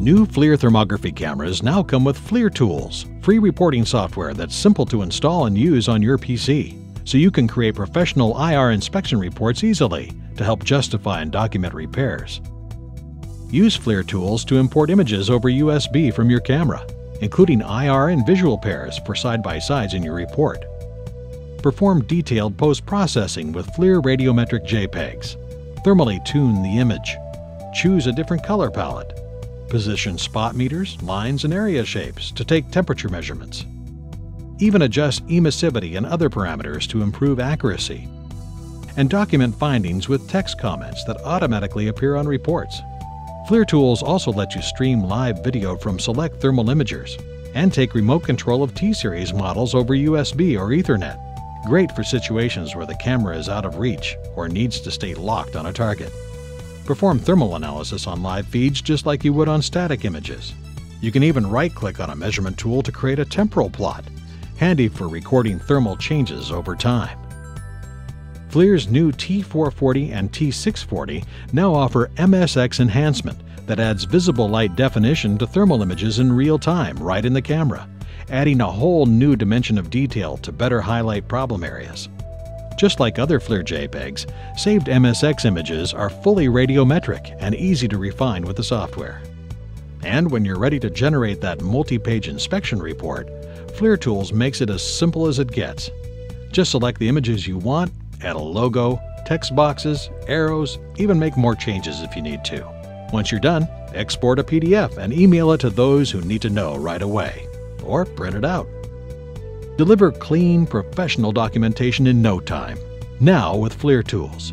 New FLIR thermography cameras now come with FLIR Tools, free reporting software that's simple to install and use on your PC, so you can create professional IR inspection reports easily to help justify and document repairs. Use FLIR Tools to import images over USB from your camera, including IR and visual pairs for side-by-sides in your report. Perform detailed post-processing with FLIR radiometric JPEGs. Thermally tune the image. Choose a different color palette. Position spot meters, lines, and area shapes to take temperature measurements. Even adjust emissivity and other parameters to improve accuracy. And document findings with text comments that automatically appear on reports. FLIR Tools also let you stream live video from select thermal imagers and take remote control of T-Series models over USB or Ethernet. Great for situations where the camera is out of reach or needs to stay locked on a target. Perform thermal analysis on live feeds just like you would on static images. You can even right-click on a measurement tool to create a temporal plot, handy for recording thermal changes over time. FLIR's new T440 and T640 now offer MSX enhancement that adds visible light definition to thermal images in real time right in the camera, adding a whole new dimension of detail to better highlight problem areas. Just like other FLIR JPEGs, saved MSX images are fully radiometric and easy to refine with the software. And when you're ready to generate that multi-page inspection report, FLIR Tools makes it as simple as it gets. Just select the images you want, add a logo, text boxes, arrows, even make more changes if you need to. Once you're done, export a PDF and email it to those who need to know right away, or print it out. Deliver clean, professional documentation in no time, now with FLIR Tools.